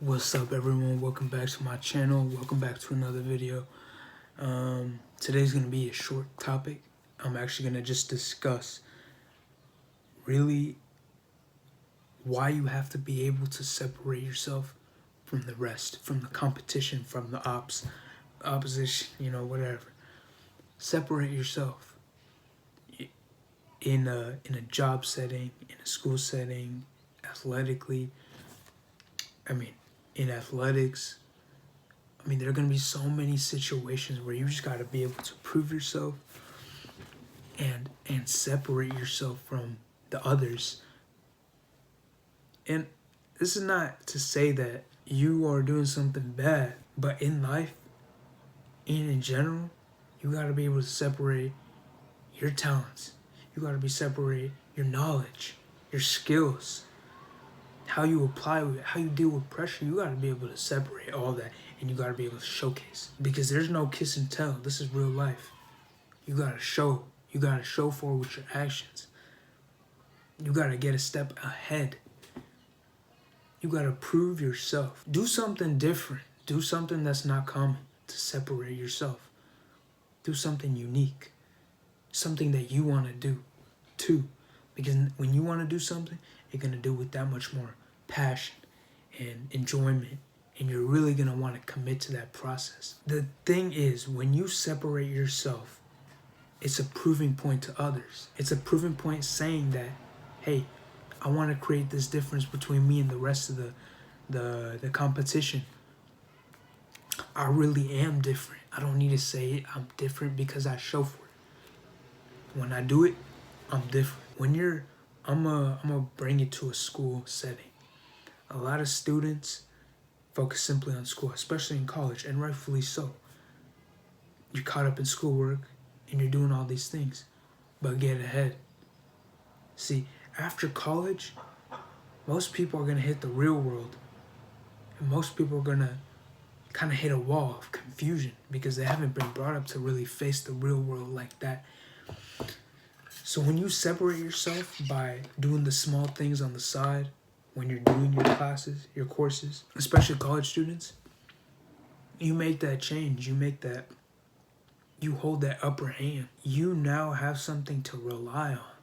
What's up, everyone? Welcome back to my channel. Welcome back to another video. Today's gonna be a short topic. I'm actually gonna just discuss really why you have to be able to separate yourself from the rest, from the competition, from the opposition, whatever. Separate yourself in a job setting, in a school setting, athletically. In athletics. There are going to be so many situations where you just got to be able to prove yourself and separate yourself from the others. And this is not to say that you are doing something bad, but in life, and in general, you got to be able to separate your talents. You got to be separate your knowledge, your skills, how you apply, how you deal with pressure. You got to be able to separate all that, and you got to be able to showcase, because there's no kiss and tell. This is real life. You got to show. You got to show for with your actions. You got to get a step ahead. You got to prove yourself. Do something different. Do something that's not common to separate yourself. Do something unique. Something that you want to do too. Because when you want to do something, you're going to do it with that much more passion and enjoyment. And you're really going to want to commit to that process. The thing is, when you separate yourself, it's a proving point to others. It's a proving point saying that, hey, I want to create this difference between me and the rest of the competition. I really am different. I don't need to say it. I'm different because I show for it. When I do it, I'm different. I'm gonna bring it to a school setting. A lot of students focus simply on school, especially in college, and rightfully so. You're caught up in schoolwork and you're doing all these things, but get ahead. See, after college, most people are gonna hit the real world, and most people are gonna kind of hit a wall of confusion because they haven't been brought up to really face the real world like that. So when you separate yourself by doing the small things on the side, when you're doing your classes, your courses, especially college students, you make that change. You hold that upper hand. You now have something to rely on.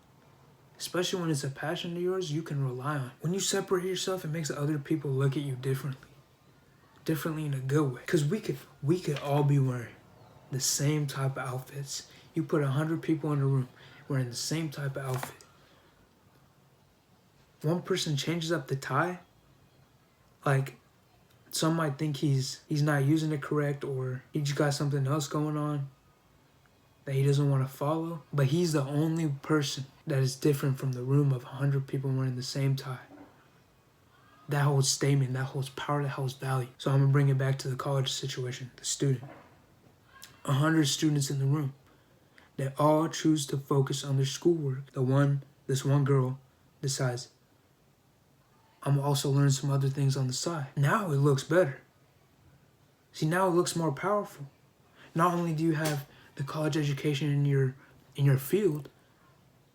Especially when it's a passion of yours, you can rely on. When you separate yourself, it makes other people look at you differently. Differently in a good way. Because we could all be wearing the same type of outfits. You put 100 people in a room wearing the same type of outfit. One person changes up the tie, like some might think he's not using it correct, or he just got something else going on that he doesn't want to follow. But he's the only person that is different from the room of 100 people wearing the same tie. That holds statement, that holds power, that holds value. So I'm gonna bring it back to the college situation, the student. 100 students in the room. They all choose to focus on their schoolwork. This one girl decides, I'm also learning some other things on the side. Now it looks better. See, now it looks more powerful. Not only do you have the college education in your field,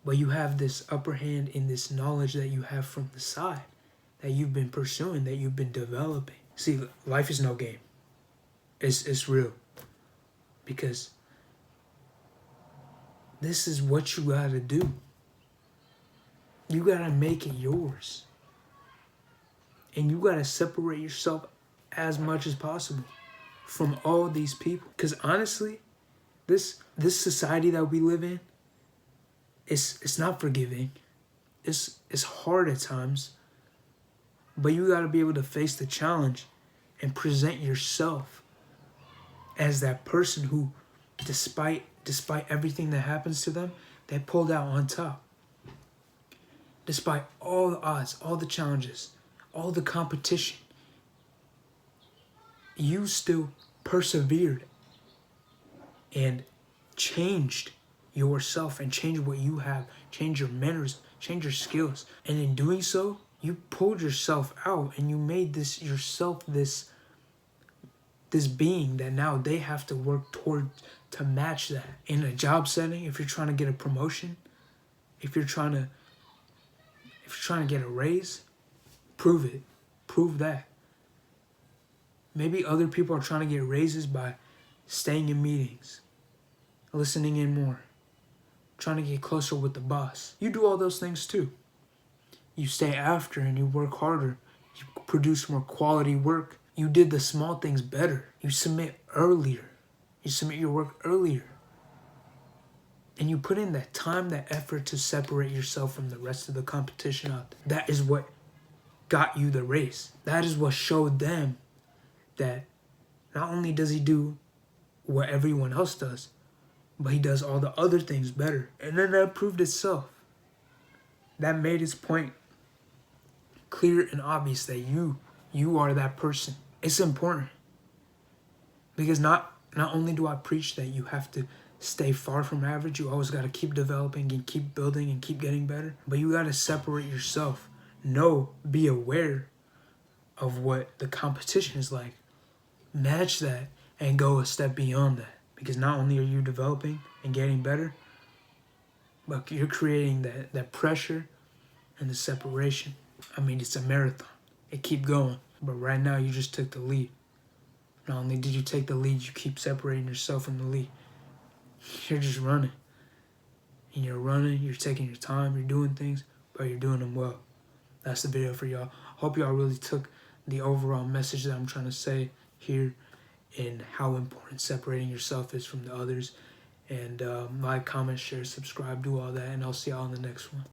but you have this upper hand in this knowledge that you have from the side, that you've been pursuing, that you've been developing. See, life is no game. It's real. Because this is what you gotta do. You gotta make it yours. And you gotta separate yourself as much as possible from all these people. Because honestly, this society that we live in, it's not forgiving. It's hard at times. But you gotta be able to face the challenge and present yourself as that person who, despite everything that happens to them, they pulled out on top. Despite all the odds, all the challenges, all the competition, you still persevered and changed yourself and changed what you have, changed your manners, changed your skills. And in doing so, you pulled yourself out and you made this being that now they have to work toward to match that. In a job setting, if you're trying to get a promotion, if you're trying to get a raise, prove it. Prove that. Maybe other people are trying to get raises by staying in meetings, listening in more, trying to get closer with the boss. You do all those things too. You stay after and you work harder. You produce more quality work. You did the small things better. You submit earlier. You submit your work earlier. And you put in that time, that effort to separate yourself from the rest of the competition out there. That is what got you the race. That is what showed them that not only does he do what everyone else does, but he does all the other things better. And then that proved itself. That made his point clear and obvious that you are that person. It's important. Because not only do I preach that you have to stay far from average, you always got to keep developing and keep building and keep getting better, but you got to separate yourself. Be aware of what the competition is like. Match that and go a step beyond that. Because not only are you developing and getting better, but you're creating that pressure and the separation. I mean, it's a marathon. It keep going. But right now, you just took the lead. Not only did you take the lead, you keep separating yourself from the lead. You're just running. And you're running, you're taking your time, you're doing things, but you're doing them well. That's the video for y'all. Hope y'all really took the overall message that I'm trying to say here and how important separating yourself is from the others. And like, comment, share, subscribe, do all that, and I'll see y'all in the next one.